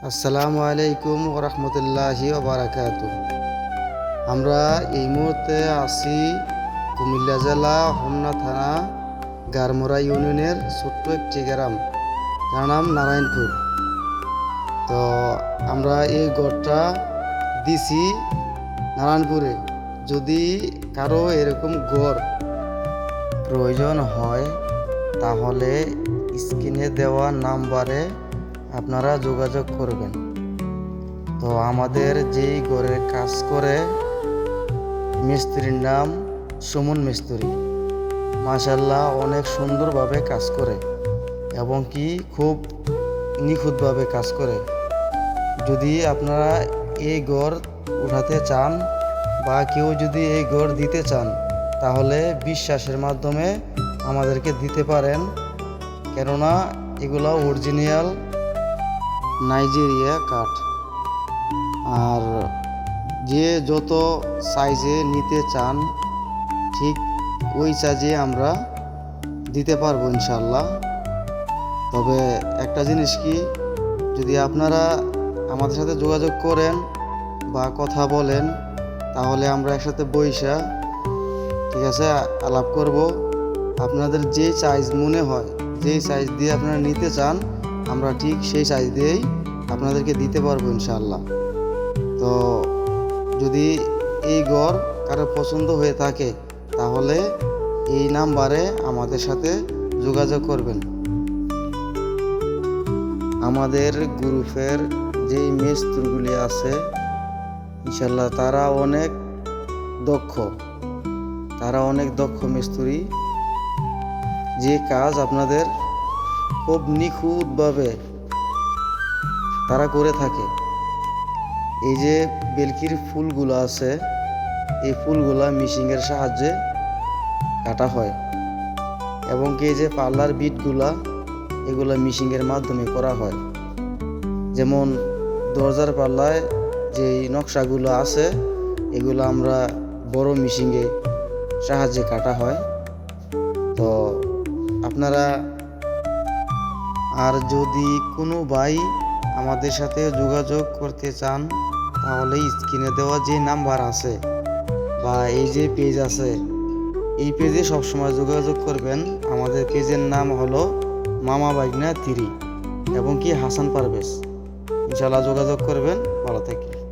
আসসালামু আলাইকুম ওরহমতুল্লাহি ওবারাকাতু। আমরা এই মুহূর্তে আছি কুমিল্লা জেলা হোমনা থানা গারমোরা ইউনিয়নের ছোট্ট একটি গ্রাম, যার নাম নারায়ণপুর। তো আমরা এই গড়টা দিছি নারায়ণপুরে। যদি কারো এরকম গড় প্রয়োজন হয় তাহলে স্ক্রিনে দেওয়া নাম্বারে আপনারা যোগাযোগ করবেন। তো আমাদের যেই ঘরের কাজ করে মিস্ত্রির নাম সুমন মিস্ত্রি। মাশাআল্লাহ অনেক সুন্দরভাবে কাজ করে এবং কি খুব নিখুঁতভাবে কাজ করে। যদি আপনারা এই ঘর উঠাতে চান বা কেউ যদি এই ঘর দিতে চান তাহলে বিশ্বাসের মাধ্যমে আমাদেরকে দিতে পারেন, কেননা এগুলো অরিজিনাল নাইজেরিয়া কাঠ। আর যে যত সাইজে নিতে চান ঠিক ওই সাইজে আমরা দিতে পারবো ইনশাল্লাহ। তবে একটা জিনিস কি, যদি আপনারা আমাদের সাথে যোগাযোগ করেন বা কথা বলেন তাহলে আমরা একসাথে বইসা ঠিক আছে আলাপ করব। আপনাদের যে সাইজ মনে হয়, যেই সাইজ দিয়ে আপনারা নিতে চান আমরা ঠিক সেই সাইজ দিয়েই আপনাদেরকে দিতে পারবো ইনশাআল্লাহ। তো যদি এই ঘর কারো পছন্দ হয়ে থাকে তাহলে এই নাম্বারে আমাদের সাথে যোগাযোগ করবেন। আমাদের গ্রুপের যেই মিস্ত্রিগুলি আছে ইনশাআল্লাহ তারা অনেক দক্ষ মিস্ত্রি। যে কাজ আপনাদের খুব নিখুঁতভাবে তারা করে থাকে। এই যে বেলকির ফুলগুলো আছে, এই ফুলগুলা মেশিনের সাহায্যে কাটা হয় এবং কি এই যে পার্লার বিটগুলা এগুলা মেশিনের মাধ্যমে করা হয়। যেমন দরজার পাল্লায় যে নকশাগুলো আছে এগুলো আমরা বড় মেশিনে সাহায্যে কাটা হয়। তো আপনারা আর যদি কোনো ভাই আমাদের সাথে যোগাযোগ করতে চান তাহলে স্ক্রিনে দেওয়া যে নাম্বার আছে বা এই যে পেজ আছে এই পেজে সবসময় যোগাযোগ করবেন। আমাদের পেজের নাম হলো মামা বাইগনা 3 এবং কি হাসান পারভেজ। ইনশাআল্লাহ যোগাযোগ করবেন। ভালো থাকবেন।